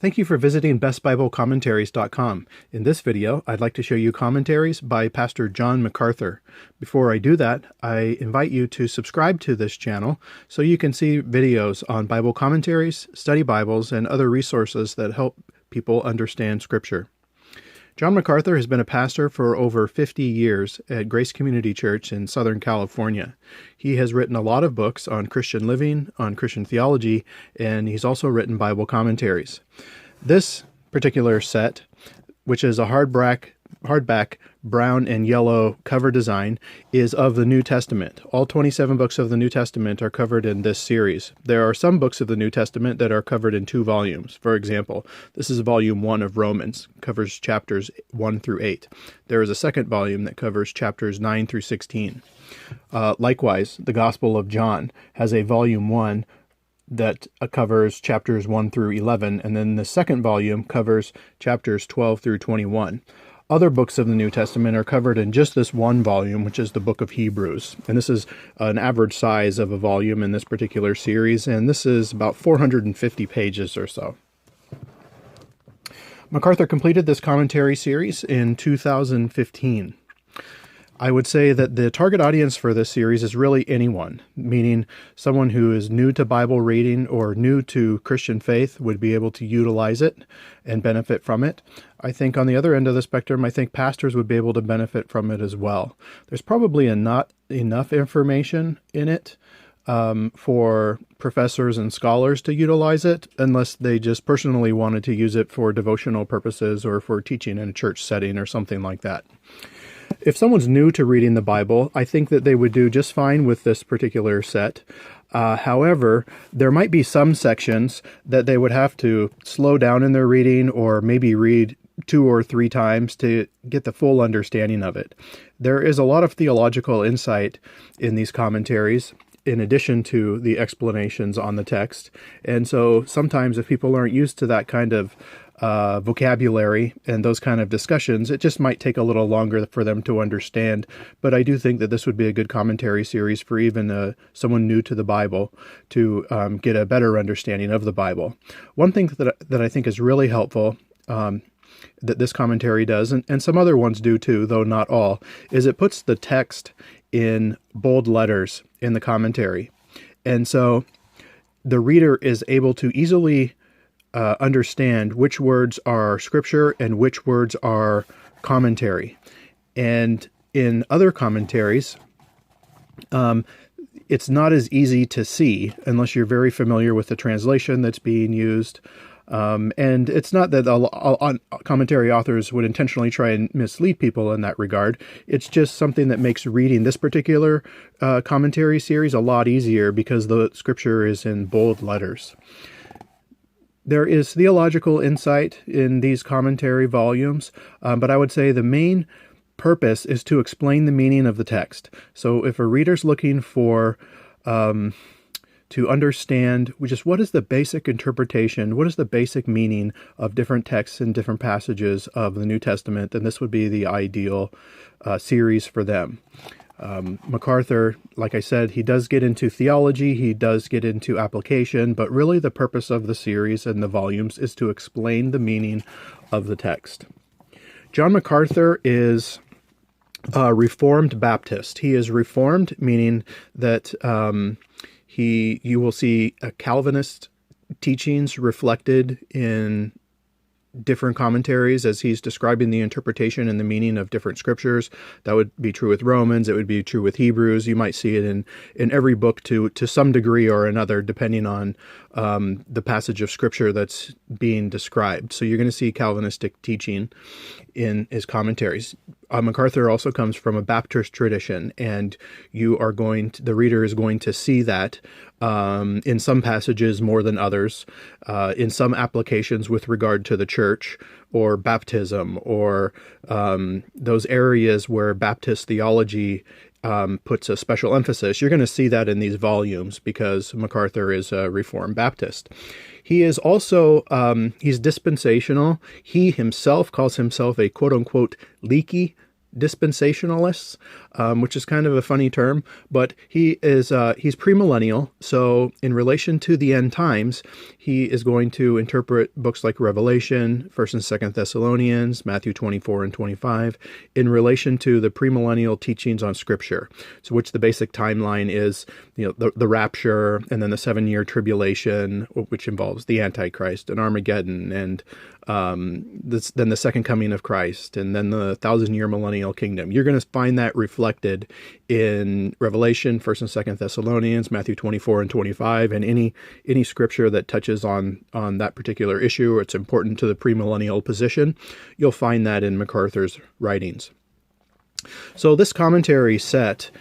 Thank you for visiting bestbiblecommentaries.com. In this video, I'd like to show you commentaries by Pastor John MacArthur. Before I do that, I invite you to subscribe to this channel so you can see videos on Bible commentaries, study Bibles, and other resources that help people understand Scripture. John MacArthur has been a pastor for over 50 years at Grace Community Church in Southern California. He has written a lot of books on Christian living, on Christian theology, and he's also written Bible commentaries. This particular set, which is a hardback brown and yellow cover design, is of the New Testament. All 27 books of the New Testament are covered in this series. There are some books of the New Testament that are covered in 2 volumes. For example, this is volume 1 of Romans, covers chapters 1 through 8. There is a second volume that covers chapters 9 through 16. Likewise, the Gospel of John has a volume 1 that covers chapters 1 through 11, and then the second volume covers chapters 12 through 21. Other books of the New Testament are covered in just this one volume, which is the book of Hebrews. And this is an average size of a volume in this particular series, and this is about 450 pages or so. MacArthur completed this commentary series in 2015. I would say that the target audience for this series is really anyone, meaning someone who is new to Bible reading or new to Christian faith would be able to utilize it and benefit from it. I think on the other end of the spectrum, I think pastors would be able to benefit from it as well. There's probably not enough information in it for professors and scholars to utilize it unless they just personally wanted to use it for devotional purposes or for teaching in a church setting or something like that. If someone's new to reading the Bible, I think that they would do just fine with this particular set. However, there might be some sections that they would have to slow down in their reading or maybe read 2 or 3 times to get the full understanding of it. There is a lot of theological insight in these commentaries, in addition to the explanations on the text. And so sometimes if people aren't used to that kind of vocabulary and those kind of discussions, it just might take a little longer for them to understand. But I do think that this would be a good commentary series for even someone new to the Bible to get a better understanding of the Bible. One thing that I think is really helpful that this commentary does, and some other ones do too, though not all, is it puts the text in bold letters in the commentary. And so the reader is able to easily understand which words are scripture and which words are commentary. And in other commentaries, it's not as easy to see unless you're very familiar with the translation that's being used. And it's not that commentary authors would intentionally try and mislead people in that regard. It's just something that makes reading this particular commentary series a lot easier because the scripture is in bold letters. There is theological insight in these commentary volumes, but I would say the main purpose is to explain the meaning of the text. So if a reader's looking for to understand just what is the basic interpretation, what is the basic meaning of different texts and different passages of the New Testament, then this would be the ideal series for them. MacArthur, like I said, he does get into theology, he does get into application, but really the purpose of the series and the volumes is to explain the meaning of the text. John MacArthur is a Reformed Baptist. He is Reformed, meaning that you will see Calvinist teachings reflected in different commentaries as he's describing the interpretation and the meaning of different scriptures. That would be true with Romans. It would be true with Hebrews. You might see it in every book to some degree or another, depending on the passage of scripture that's being described. So you're going to see Calvinistic teaching in his commentaries. MacArthur also comes from a Baptist tradition, and the reader is going to see that in some passages more than others, in some applications with regard to the church or baptism or those areas where Baptist theology puts a special emphasis. You're going to see that in these volumes because MacArthur is a Reformed Baptist. He is also, he's dispensational. He himself calls himself a quote-unquote leaky dispensationalist. which is kind of a funny term, but he's premillennial. So in relation to the end times, he is going to interpret books like Revelation, 1st and 2nd Thessalonians, Matthew 24 and 25, in relation to the premillennial teachings on Scripture. So which the basic timeline is, the rapture, and then the 7-year tribulation, which involves the Antichrist and Armageddon, and then the second coming of Christ, and then the 1,000-year millennial kingdom. You're going to find that reflected in Revelation, 1st and 2nd Thessalonians, Matthew 24 and 25, and any scripture that touches on that particular issue, or it's important to the premillennial position. You'll find that in MacArthur's writings. So this commentary set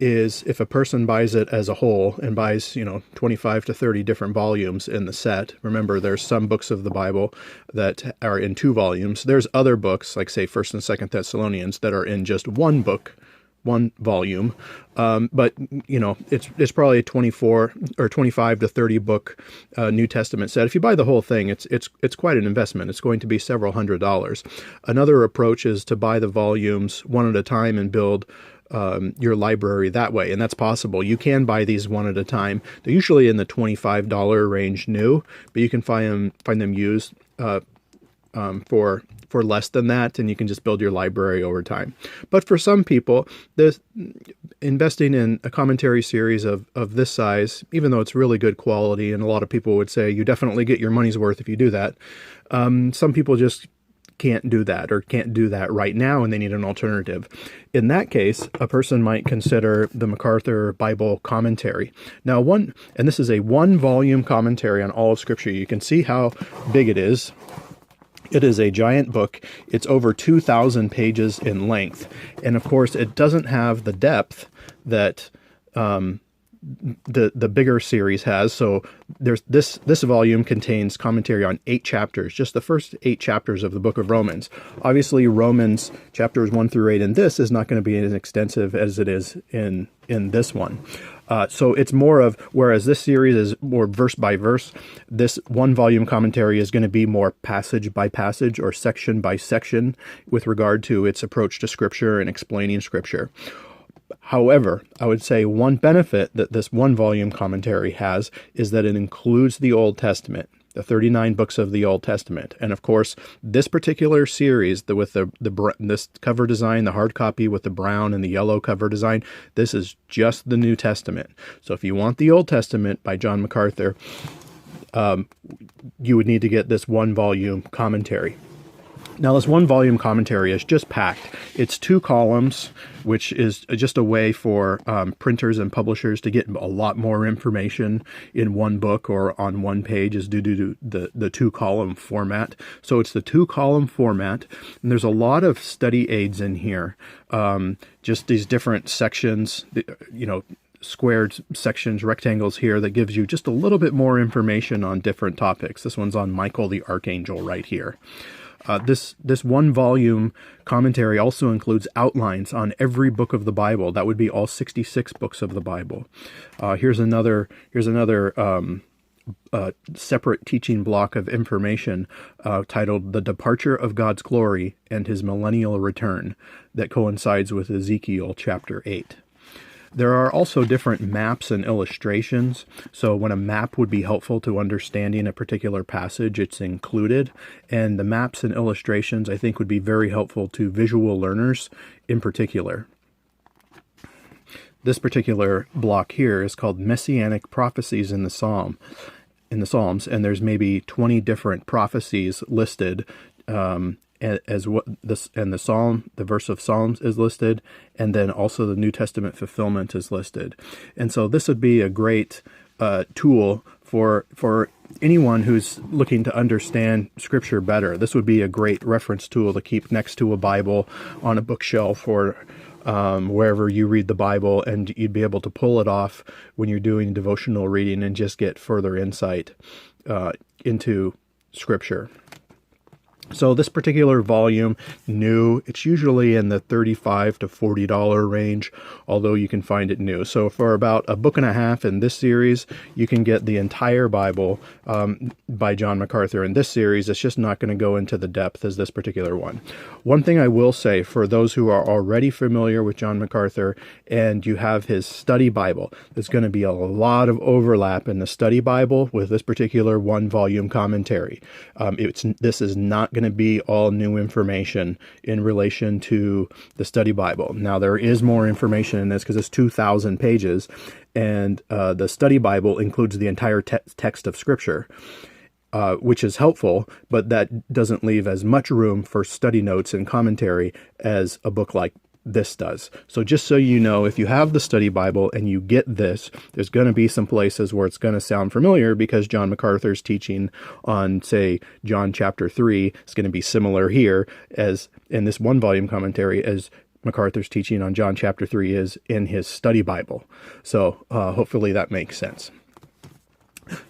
is, if a person buys it as a whole and buys, 25 to 30 different volumes in the set. Remember, there's some books of the Bible that are in 2 volumes. There's other books, like say 1st and 2nd Thessalonians, that are in just one book, one volume. But it's probably a 24 or 25 to 30 book New Testament set. If you buy the whole thing, it's quite an investment. It's going to be several $100s. Another approach is to buy the volumes one at a time and build your library that way, and that's possible. You can buy these one at a time. They're usually in the $25 range new, but you can find them used for less than that, and you can just build your library over time. But for some people, investing in a commentary series of this size, even though it's really good quality, and a lot of people would say you definitely get your money's worth if you do that, some people just can't do that, or can't do that right now, and they need an alternative. In that case, a person might consider the MacArthur Bible Commentary. Now, this is a 1-volume commentary on all of Scripture. You can see how big it is. It is a giant book. It's over 2,000 pages in length. And of course, it doesn't have the depth that the bigger series has. So there's this volume contains commentary on 8 chapters, just the first 8 chapters of the book of Romans. Obviously, Romans chapters 1 through 8 in this is not going to be as extensive as it is in this one. So it's more of, whereas this series is more verse by verse, this 1-volume commentary is going to be more passage by passage or section by section with regard to its approach to Scripture and explaining Scripture. However, I would say one benefit that this 1-volume commentary has is that it includes the Old Testament, the 39 books of the Old Testament. And of course, this particular series, with this cover design, the hard copy with the brown and the yellow cover design, this is just the New Testament. So if you want the Old Testament by John MacArthur, you would need to get this 1-volume commentary. Now, this 1-volume commentary is just packed. It's 2 columns, which is just a way for printers and publishers to get a lot more information in one book or on one page, is due to the 2-column format. So it's the 2-column format, and there's a lot of study aids in here. Just these different sections, squared sections, rectangles here, that gives you just a little bit more information on different topics. This one's on Michael the Archangel right here. This 1-volume commentary also includes outlines on every book of the Bible. That would be all 66 books of the Bible. Here's another separate teaching block of information titled "The Departure of God's Glory and His Millennial Return," that coincides with Ezekiel chapter 8. There are also different maps and illustrations. So when a map would be helpful to understanding a particular passage, it's included. And the maps and illustrations, I think, would be very helpful to visual learners in particular. This particular block here is called Messianic Prophecies in the Psalms, and there's maybe 20 different prophecies listed, as what this, and the verse of Psalms is listed, and then also the New Testament fulfillment is listed. And so this would be a great tool for anyone who's looking to understand Scripture better. This would be a great reference tool to keep next to a Bible on a bookshelf, or wherever you read the Bible, and you'd be able to pull it off when you're doing devotional reading and just get further insight into Scripture. So this particular volume, new, it's usually in the $35 to $40 range, although you can find it new. So for about a book and a half in this series, you can get the entire Bible by John MacArthur. In this series, it's just not going to go into the depth as this particular one. One thing I will say, for those who are already familiar with John MacArthur and you have his study Bible, there's going to be a lot of overlap in the study Bible with this particular one-volume commentary. This is not going to be all new information in relation to the study Bible. Now, there is more information in this because it's 2,000 pages, and the study Bible includes the entire text of Scripture, which is helpful, but that doesn't leave as much room for study notes and commentary as a book like this does. So just so you know, if you have the study Bible and you get this, there's going to be some places where it's going to sound familiar because John MacArthur's teaching on, say, John chapter 3 is going to be similar here as in this one-volume commentary as MacArthur's teaching on John chapter 3 is in his study Bible. So hopefully that makes sense.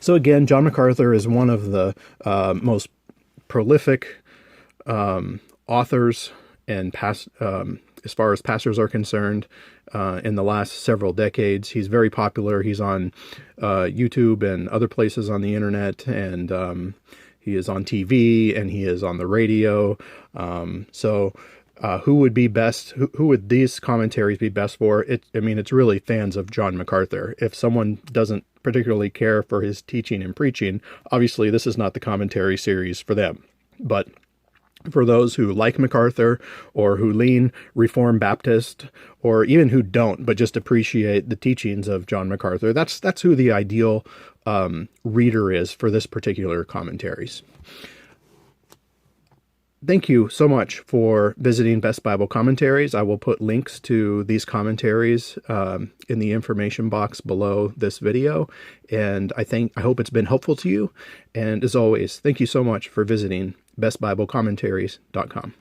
So again, John MacArthur is one of the most prolific authors and as far as pastors are concerned, in the last several decades. He's very popular. He's on YouTube and other places on the internet, and he is on TV, and he is on the radio. Who would be best? Who would these commentaries be best for? It's really fans of John MacArthur. If someone doesn't particularly care for his teaching and preaching, obviously this is not the commentary series for them. But for those who like MacArthur or who lean Reformed Baptist, or even who don't, but just appreciate the teachings of John MacArthur, that's who the ideal reader is for this particular commentaries. Thank you so much for visiting Best Bible Commentaries. I will put links to these commentaries in the information box below this video, and I hope it's been helpful to you. And as always, thank you so much for visiting bestbiblecommentaries.com.